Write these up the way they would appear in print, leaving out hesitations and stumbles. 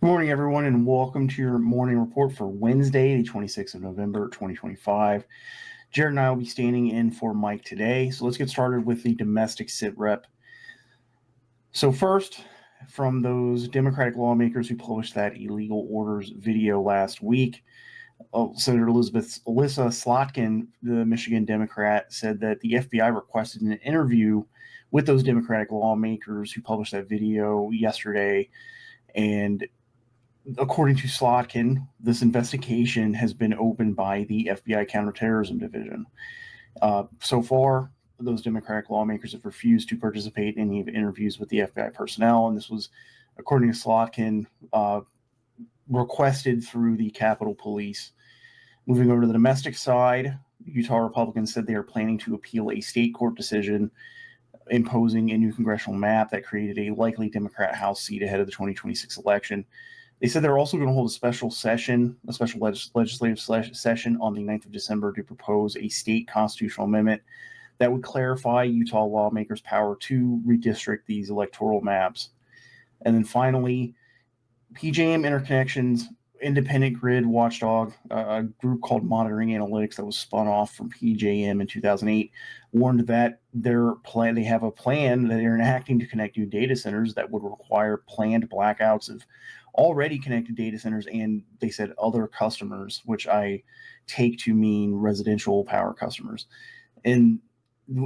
Good morning, everyone, and welcome to your morning report for Wednesday, the 26th of November, 2025. Jared and I will be standing in for Mike today. So let's get started with the domestic sitrep. So first, from those Democratic lawmakers who published that illegal orders video last week, Senator Alyssa Slotkin, the Michigan Democrat, said that the FBI requested an interview with those Democratic lawmakers who published that video yesterday. And according to Slotkin, this investigation has been opened by the FBI Counterterrorism Division. So far, those Democratic lawmakers have refused to participate in any interviews with the FBI personnel, and this was, according to Slotkin, requested through the Capitol Police. Moving over to the domestic side, Utah Republicans said they are planning to appeal a state court decision imposing a new congressional map that created a likely Democrat House seat ahead of the 2026 election. They said they're also going to hold a special legislative session on the 9th of December to propose a state constitutional amendment that would clarify Utah lawmakers' power to redistrict these electoral maps. And then finally, PJM Interconnections independent grid watchdog, a group called Monitoring Analytics that was spun off from PJM in 2008, warned that they have a plan that they're enacting to connect new data centers that would require planned blackouts of already connected data centers, and they said other customers, which I take to mean residential power customers. And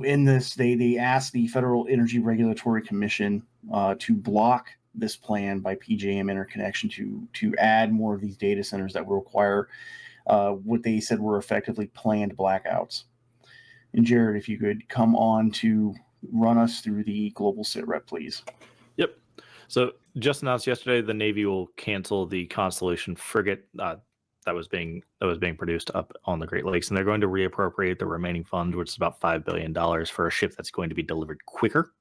in this, they asked the Federal Energy Regulatory Commission to block this plan by PJM Interconnection to add more of these data centers that will require what they said were effectively planned blackouts. And Jared, if you could come on to run us through the global sitrep, please. Yep. So just announced yesterday, the Navy will cancel the Constellation frigate that was being produced up on the Great Lakes, and they're going to reappropriate the remaining funds, which is about $5 billion, for a ship that's going to be delivered quicker.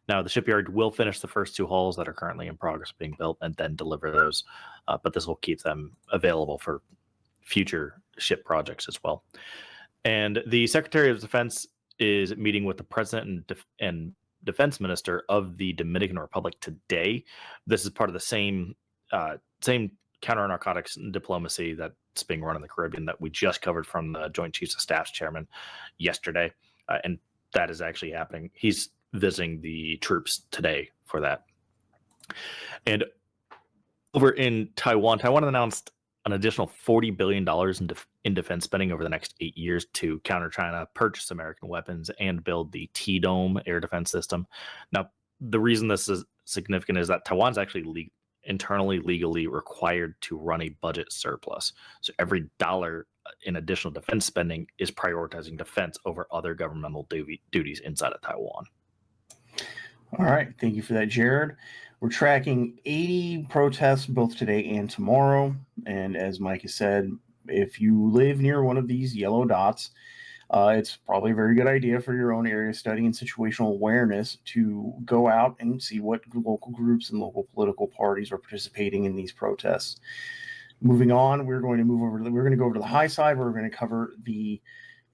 Now, the shipyard will finish the first two hulls that are currently in progress being built and then deliver those, but this will keep them available for future ship projects as well. And the Secretary of Defense is meeting with the President and Defense Minister of the Dominican Republic today. This is part of the same counter-narcotics diplomacy that's being run in the Caribbean that we just covered from the Joint Chiefs of Staff's chairman yesterday, and that is actually happening. He's visiting the troops today for that. And over in Taiwan announced an additional $40 billion in defense spending over the next 8 years to counter China, purchase American weapons, and build the T-Dome air defense system. Now, the reason this is significant is that Taiwan's actually internally legally required to run a budget surplus. So every dollar in additional defense spending is prioritizing defense over other governmental duties inside of Taiwan. All right. Thank you for that, Jared. We're tracking 80 protests both today and tomorrow. And as Mike has said, if you live near one of these yellow dots, it's probably a very good idea for your own area study and situational awareness to go out and see what local groups and local political parties are participating in these protests. Moving on, we're going to go over to the high side. We're going to cover the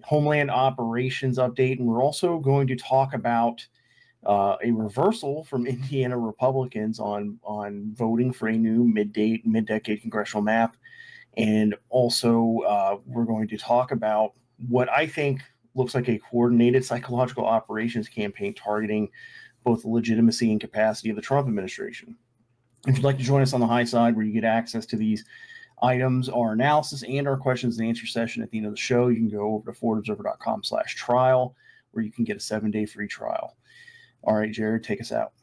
Homeland Operations update, and we're also going to talk about a reversal from Indiana Republicans on voting for a new mid-decade congressional map. And also, we're going to talk about what I think looks like a coordinated psychological operations campaign targeting both the legitimacy and capacity of the Trump administration. If you'd like to join us on the high side, where you get access to these items, our analysis, and our questions and answer session at the end of the show, you can go over to forwardobserver.com/trial, where you can get a 7-day free trial. All right, Jared, take us out.